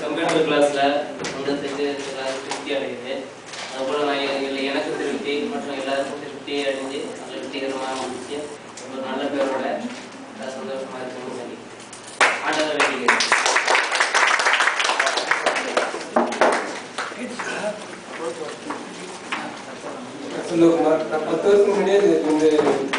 Computer கிளாஸில் வந்து செஞ்சு எல்லாரும் திருப்தி அடையுது. அதுபோல் நான் எனக்கு திருப்தி மற்றும் எல்லாருக்கும் திருப்தி அடைஞ்சு நல்ல வெற்றிகரமாக முடிச்சு ஒரு நல்ல பேரோட சந்தோஷமாக இருக்கணும்னு சொல்லி ஆண்டவர் வேண்டிக்கிறேன். சுந்தர்குமார், நான் 10 வருஷத்துக்கு முன்னாடியே இந்த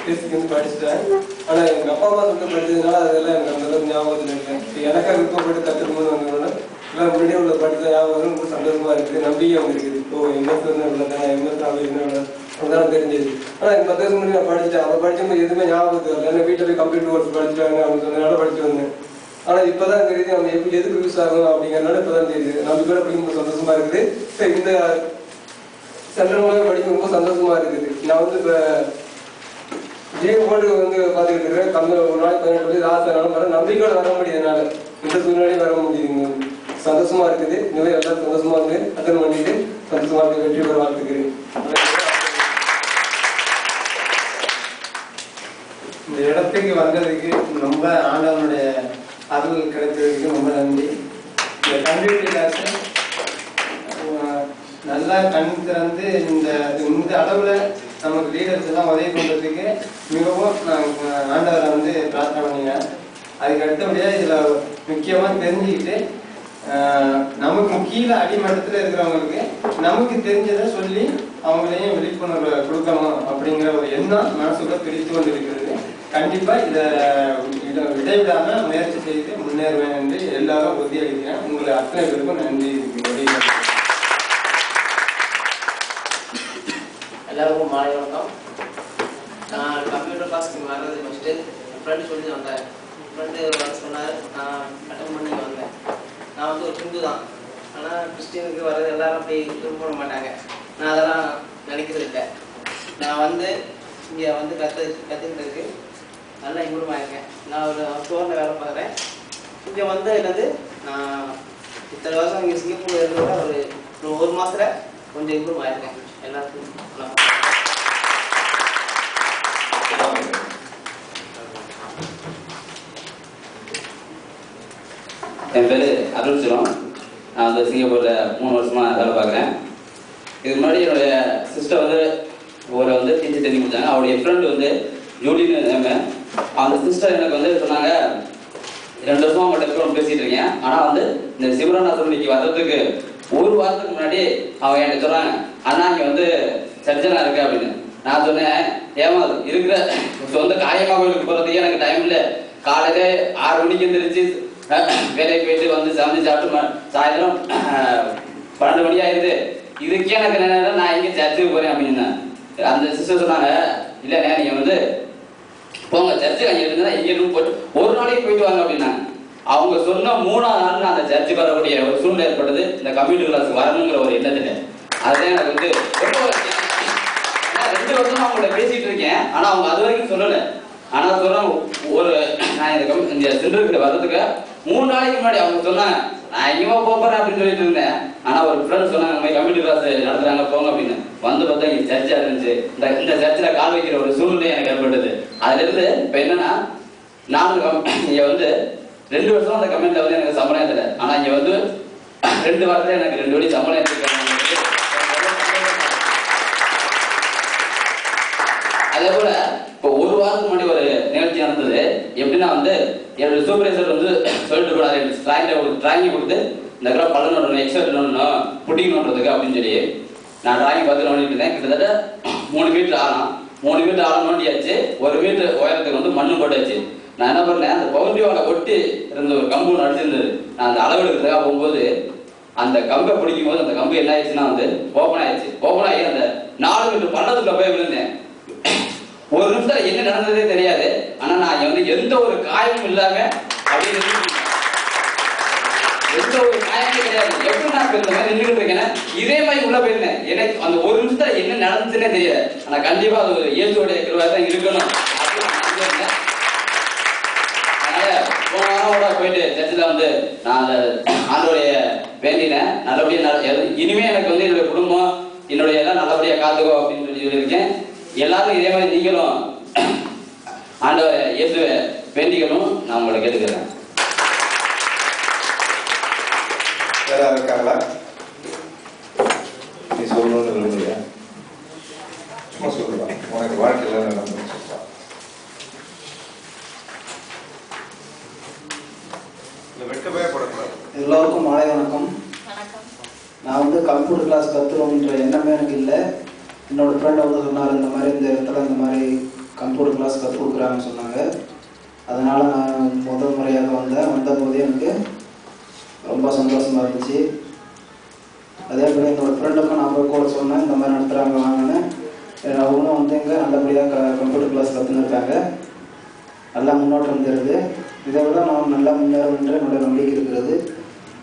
பேசிக்கு வந்து படிச்சுட்டேன். ஆனால் எங்கள் அப்பா அம்மா சொல்ல படித்ததுனால அதெல்லாம் எனக்கு அந்த அளவுக்கு ஞாபகத்தில் இல்லை. எனக்காக விருப்பப்பட்டு கற்றுக்கணும்னு வந்ததுனால எல்லாம் முன்னாடியே உள்ள படித்த ஞாபகம் ரொம்ப சந்தோஷமாக இருக்குது. நம்பிக்கையும் இருக்குது. எம்எஸ் வந்து உள்ளதானே, எம்எஸ் ஆகும் என்ன அதெல்லாம் தெரிஞ்சது. ஆனால் எனக்கு 10 வருஷம் முன்னாடி நான் படித்தேன். அப்போ படிக்கும்போது எதுவுமே ஞாபகத்துக்கு வரல. ஏன்னா வீட்டில் போய் கம்ப்யூட்டர் கோர்ஸ் படிச்சுட்டாங்க அப்படின்னு சொன்னதுனால படிச்சு வந்தேன். ஆனால் இப்போ தான் தெரியுது நம்ம எப்படி எதுக்கு யூஸ் ஆகும் அப்படிங்கிறனால இப்போ தான் தெரியுது. நம்பிக்கையோட படிக்கும்போது சந்தோஷமாக இருக்குது. இந்த சென்ட்ரல் மூலமே படிக்கும் ரொம்ப சந்தோஷமா இருக்குது. நான் வந்து இப்போ ஜீவ் போட்டு வந்து பார்த்துக்கிட்டு இருக்கேன். ஒரு நாளைக்கு 18 மணி ராசானாலும் வர நம்பிக்கையோட வர முடியாதனால இந்த சூழ்நிலையும் வர முடியுது. சந்தோஷமா இருக்குது. இந்த எல்லாரும் சந்தோஷமா இருந்து அட்டன் பண்ணிட்டு சந்தோஷமா இருக்கு. வெற்றி பெற வாழ்த்துக்கிறேன். இந்த இடத்துக்கு வந்ததுக்கு ரொம்ப ஆண்டவனுடைய அருள் கிடைத்ததுக்கு ரொம்ப நன்றி. இந்த கம்ப்யூட்டர் கிளாஸ் நல்லா கண் திறந்து இந்த அளவுல நமக்கு லீடர்ஸ் எல்லாம் உதவி பண்றதுக்கு மிகவும் நான் ஆண்டவரை வந்து பிரார்த்தனை பண்ணினேன். அதுக்கு அடுத்தபடியா இதுல முக்கியமா தெரிஞ்சுக்கிட்டு நமக்கு கீழே அடிமட்டத்துல இருக்கிறவங்களுக்கு நமக்கு தெரிஞ்சதை சொல்லி அவங்களையும் விழிப்புணர்வு கொடுக்கணும் அப்படிங்கிற ஒரு எண்ணம் மனசுக்குள்ள பிடித்து கொண்டு இருக்கிறது. கண்டிப்பா இதை விடைவிடாம முயற்சி செய்து முன்னேறுவேன் என்று எல்லாரும் உறுதியளிக்கிறேன். உங்களை அத்தனை பேருக்கும் நன்றி. எல்லாருக்கும் மாலை வணக்கம். நான் கம்ப்யூட்டர் கிளாஸ்க்கு வர்றது ஃபஸ்ட்டு என் ஃப்ரெண்டு சொல்லி வந்தேன். ஃப்ரெண்டு வர சொன்னார். நான் அட்டன் பண்ணி வந்தேன். நான் வந்து ஒரு ஹிந்து தான். ஆனால் கிறிஸ்டினுக்கு வர்றது எல்லாரும் அப்படி விரும்ப மாட்டாங்க. நான் அதெல்லாம் நினைக்கிறது இல்லை. நான் வந்து இங்கே வந்து கற்றுக்கிட்டதுக்கு நல்லா இம்ப்ரூவ் ஆகிருக்கேன். நான் ஒரு ஸ்டோரில் வேலை பார்க்குறேன். இங்கே வந்து என்னது நான் இத்தனை வருஷம் இங்கே சிங்கப்பூரில் இருக்கிறத ஒரு மாதத்தில் கொஞ்சம் இம்ப்ரூவ் ஆகிருக்கேன். எல்லாத்துக்கும் என் பேர் அருள் சிவம். நான் வந்து சிங்கப்பூரில் 3 வருஷமாக வேலை பார்க்குறேன். இதுக்கு முன்னாடி என்னுடைய சிஸ்டர் வந்து வந்து டீச்சர் ட்ரைனிங் முடிச்சாங்க. அவருடைய ஃப்ரெண்டு வந்து ஜூலின்னு அந்த சிஸ்டர் எனக்கு வந்து சொன்னாங்க, 2 வருஷமாக அவங்கள்ட்ட ஃபோன் பேசிகிட்டு இருக்கேன். ஆனால் வந்து இந்த சிவரானாசனுக்கு வர்றதுக்கு ஒரு வாரத்துக்கு முன்னாடி அவங்க எனக்கு சொல்கிறாங்க, அண்ணா இங்கே வந்து சர்ச்சனா இருக்கு அப்படின்னு. நான் சொன்னேன், ஏமா இருக்கிற சொந்த காயமா கோயிலுக்கு போகிறதுக்கே எனக்கு டைம் இல்லை. காலையில் 6 மணிக்கு எழுந்திரிச்சு வேலைக்கு போயிட்டு வந்து சமைச்சு சாப்பிட்டு சாயந்தரம் 12 மணி ஆயிடுது. இதுக்கே எனக்கு என்ன, நான் எங்கே சர்ச்சுக்கு போகிறேன் அப்படின்னு. அந்த சிஸ்டர் சொன்னாங்க, இல்லைண்ணே நீங்கள் வந்து போங்க சர்ச்சுக்கு அங்கே இருந்தால் எங்கேயும் போட்டு ஒரு நாளைக்கு போயிட்டு வாங்க அப்படின்னா. அவங்க சொன்ன 3ஆவது நாள் நான் அந்த சர்ச்சுக்கு வரக்கூடிய ஒரு சூழ்நிலை ஏற்பட்டது. இந்த கம்ப்யூட்டர் கிளாஸுக்கு வரணுங்கிற ஒரு எண்ணத்தில் அதுதான் எனக்கு வந்து 2 வருஷமா அவங்கள்ட்ட பேசிட்டு இருக்கேன். ஆனால் அவங்க அது வரைக்கும் சொல்லலை. ஆனால் சொல்கிறாங்க, நான் இந்த சென்டருக்கு வர்றதுக்கு 3 நாளைக்கு முன்னாடி அவங்க சொன்னாங்க, நான் எங்கேயுமா போகிறேன் அப்படின்னு சொல்லிட்டு இருந்தேன். ஆனால் ஒரு ஃப்ரெண்ட் சொன்னாங்க, இந்த மாதிரி கம்ப்யூட்டர் கிளாஸ் நடத்துகிறாங்க போங்க அப்படின்னு. வந்து பார்த்தா இங்கே சர்ச்சாக இருந்துச்சு. இந்த சர்ச்சில் கால் வைக்கிற ஒரு சூழ்நிலை எனக்கு ஏற்பட்டது. அதுலேருந்து இப்போ என்னன்னா, நானும் இங்கே வந்து 2 வருஷம் அந்த கம்பெனியில் வந்து எனக்கு சம்பளம் ஏற்றலை. ஆனால் இங்கே வந்து 2 வாரத்தில் எனக்கு 2 வழி சம்பளம் ஏற்றிருக்காங்க. அதே போல இப்போ ஒரு வாரத்துக்கு முன்னாடி ஒரு நிகழ்ச்சி நடந்தது. எப்படின்னா வந்து என்னோட சூப்பர்வைசர் வந்து சொல்லிட்டு போனாரு, டிராயிங்கில் ஒரு டிராயிங் கொடுத்து இந்த கிராம் பள்ளம் நோண்டணும், எக்ஸ்பெக்ட் நோண்டணும், புட்டிங் நோண்டுறதுக்கு அப்படின்னு சொல்லி நான் டிராயிங் பார்த்து நோண்டிட்டு இருந்தேன். கிட்டத்தட்ட 3 மீட்டர் ஆழம் 3 மீட்டர் ஆழம் நோண்டியாச்சு. 1 மீட்டர் உயரத்துக்கு வந்து மண்ணு போட்டாச்சு. நான் என்ன பண்ணேன், அந்த பவுண்டரி வாழை ஒட்டி இருந்த ஒரு கம்பு ஒன்று அடிச்சிருந்தது. நான் அந்த அளவு எடுக்கிறதுக்காக போகும்போது அந்த கம்பை பிடிக்கும் போது அந்த கம்பு என்ன ஆயிடுச்சுன்னா வந்து ஓப்பன் ஆயிடுச்சு. ஓப்பன் ஆகி அந்த 4 மீட்டர் பள்ளத்துக்குள்ள போய் விழுந்தேன். ஒரு நிமிஷம் என்ன நடந்ததே தெரியாது. ஆனா நான் வந்து எந்த ஒரு காயமும் இல்லாம அப்படின்னு எந்த ஒரு காயமே கிடையாது. எப்படி நான் இந்த மாதிரி நின்றுட்டு இருக்கேன், இதே மாதிரி உள்ள போயிருந்தேன். எனக்கு அந்த ஒரு நிமிஷத்துல என்ன நடந்துச்சுன்னே தெரியாது. ஆனா கண்டிப்பா அது ஒரு இயேசுவோட கிருபை தான் இருக்கணும் அப்படின்னு. அதனால போன வாரம் போயிட்டு சர்ச்சில் வந்து நான் அந்த ஆண்டோடைய வேண்டினேன். நல்லபடியா இனிமே எனக்கு வந்து என்னுடைய குடும்பம் என்னுடைய எல்லாம் நல்லபடியா காத்துக்கோ அப்படின்னு சொல்லியிருக்கேன். எல்லாரும் இதே மாதிரி நீங்களும் ஆண்டவரை இயேசுவை வேண்டிக்கணும் நான் உங்களை கேட்டுக்கிறேன். வேற யாரும் இருக்காங்களா? நீ சொல்லணும்னு விரும்பலையா? சும்மா சொல்லுவா, உனக்கு வாழ்க்கையில் நடந்துச்சு. வெட்கமே படக்கூடாது. எல்லாருக்கும் மாலை வணக்கம். நான் வந்து கம்ப்யூட்டர் கிளாஸ் கற்றுக்கணுன்ற எண்ணமே எனக்கு இல்லை. என்னோட ஃப்ரெண்ட் வந்து சொன்னார், இந்த மாதிரி இந்த இடத்துல இந்த மாதிரி கம்ப்யூட்டர் கிளாஸ் கற்றுக் கொடுக்குறாங்கன்னு சொன்னாங்க. அதனால் நான் முதல் முறையாக வந்தபோது எனக்கு ரொம்ப சந்தோஷமாக இருந்துச்சு. அதே போல் என்னோடய ஃப்ரெண்டுக்கும் நான் போய் கூட சொன்னேன், இந்த மாதிரி நடத்துகிறாங்க வாங்கினு. அவங்களும் வந்து இங்கே நல்லபடியாக கம்ப்யூட்டர் கிளாஸ் கற்றுன்னு நல்லா முன்னோட்டம் தெரியுது. இதை விட நான் நல்லா முன்னேறும் என்று என்னுடைய நம்பிக்கை இருக்கிறது.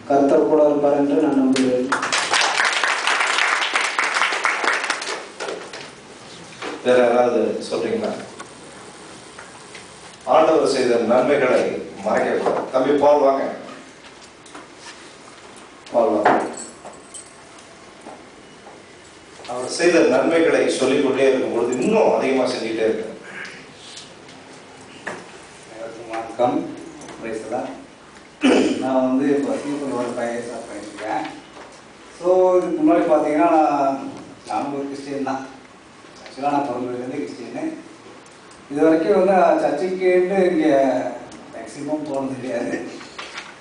கர்த்தர் கூட இருப்பார் என்று நான் நம்புகிறேன். வேற யாராவது சொல்றீங்களா? ஆண்டவர் செய்த நன்மைகளை மறைக்க. தம்பி பால் வாங்க, பால் வாங்க. அவர் செய்த நன்மைகளை சொல்லிக்கொண்டே இருக்கும் பொழுது இன்னும் அதிகமா செஞ்சுட்டே இருக்கு. வணக்கம். நான் வந்து இப்போ சிங்கப்பூர் ஒரு 5 இயர்ஸ் பண்ணியிருக்கேன். ஸோ இதுக்கு முன்னாடி பார்த்தீங்கன்னா நானும் ஒரு கிறிஸ்டியன் தான். ஆக்சுவலாக நான் பிறந்ததுலேருந்து கிறிஸ்டியனு. இது வரைக்கும் வந்து சர்ச்சுக்குன்னு இங்கே மேக்ஸிமம் போனது கிடையாது.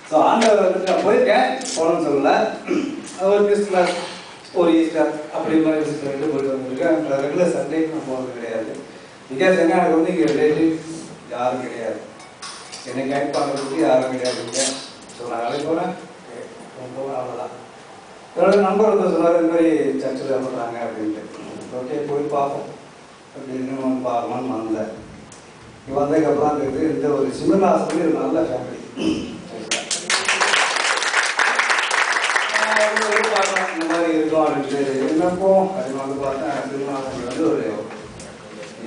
ஸோ ஆண்டவர் வந்துட்டு நான் போயிருக்கேன், போகணும்னு சொல்லலை. ஒரு கிறிஸ்துமஸ், ஒரு ஈஸ்டர் அப்படி மாதிரி விசிட் போயிட்டு வந்துருக்கேன். ரெகுலர் சண்டேக்கு நான் போகிறது கிடையாது. பிகாஸ் என்ன எனக்கு வந்து இங்கே ரிலேட்டிவ்ஸ் யாரும் கிடையாது, என்னை கைட் பண்ணுறதுக்கு யாரும் கிடையாதுங்க. ஸோ நான் வேலைக்கு போகிறேன், அவ்வளோதான். என்னோட நண்பர் வந்து சொன்னார், இந்த மாதிரி சர்ச்சில் பண்ணுறாங்க அப்படின்ட்டு. ஓகே போய் பார்ப்போம் அப்படின்னு பார்க்கலாம்னு வந்தேன். வந்ததுக்கப்புறம் தெரியுது இந்த ஒரு சிம்மனாஸ் வந்து ஒரு நல்ல ஃபேமிலி. பார்க்கலாம் இந்த மாதிரி இருக்கும் அப்படின்ட்டு என்னப்போ அப்படின்னு வந்து பார்த்தேன். சிம்மனாஸ் வந்து ஒரு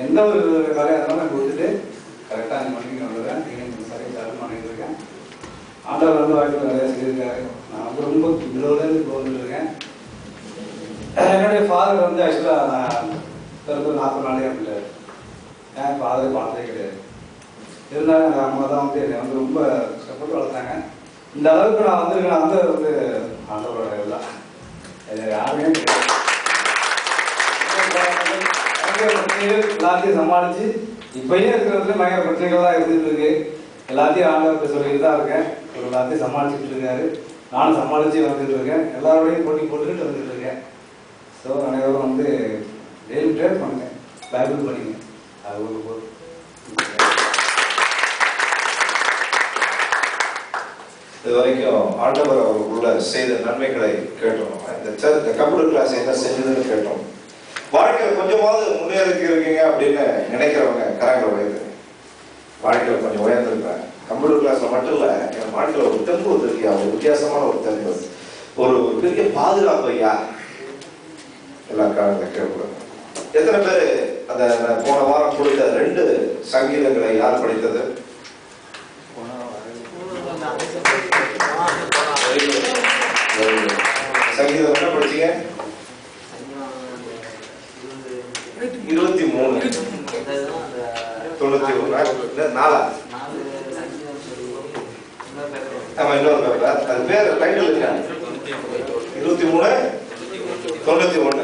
எந்த ஒரு வேலையாக இருந்தாலும் கொடுத்துட்டு கரெக்டாக 5 மணிக்கு வந்துடுவேன். சரியாக சர்வ் பண்ணிட்டு இருக்கேன். ஆண்டவர் வந்து வாழ்க்கை நிறையா செஞ்சிருக்காரு. நான் வந்து ரொம்ப பிலோலேருந்து இப்போ வந்துட்டுருக்கேன். என்னுடைய ஃபாதர் வந்து ஆக்சுவலாக நான் பிறகு 40 நாளே அப்படின்னாரு. என் ஃபாதர் பார்த்ததே கிடையாது. இருந்தாலும் எங்கள் அம்மா தான் வந்து என்னை வந்து ரொம்ப கஷ்டப்பட்டு வளர்த்தாங்க. இந்த அளவுக்கு நான் வந்திருக்கேன் வந்து ஆண்டவரோட இதுதான். யாருமே எல்லாத்தையும் சமாளித்து இப்பயும் இருக்கிறதுல பயங்கர பிரச்சனைகள் தான் இருந்துட்டு இருக்கு. எல்லாத்தையும் ஆண்டவர்கிட்ட சொல்லிட்டு தான் இருக்கேன். எல்லாத்தையும் சமாளிச்சுட்டு இருக்காரு, நானும் சமாளித்து வந்துட்டு இருக்கேன். எல்லாரோடையும் போட்டி போட்டுக்கிட்டு வந்துட்டு இருக்கேன். ஸோ அனைவரும் வந்து டெய்லி ப்ரேயர் பண்ணுங்க, பைபிள் படிங்க. அது ஒரு இது வரைக்கும் ஆண்டவர் அவருக்குள்ள செய்த நன்மைகளை கேட்டோம். இந்த கம்ப்யூட்டர் கிளாஸ் என்ன செஞ்சதுன்னு கேட்டோம். வாழ்க்கையில் கொஞ்சமாவது முன்னேறி இருக்கீங்க அப்படின்னு நினைக்கிறவங்க கரங்களை உயர்ந்து. வாழ்க்கையில் கொஞ்சம் உயர்ந்துருக்கிறேன். கம்ப்யூட்டர் கிளாஸ்ல மட்டும் இல்லை, என் வாழ்க்கையில் ஒரு தெம்பு வந்திருக்கியா, ஒரு வித்தியாசமான ஒரு தெம்பு, ஒரு பெரிய பாதுகாப்பு ஐயா. எல்லா காலங்களை கேட்கக்கூடாது. எத்தனை பேர் அந்த போன வாரம் கொடுத்த 2 சங்கீதங்களை யார் படித்தது? சங்கீதம் என்ன படிச்சீங்க? 23 91 4 ஆமா, இன்னொரு பேப்பர். அது பேர் டைட்டில் என்ன? 23 91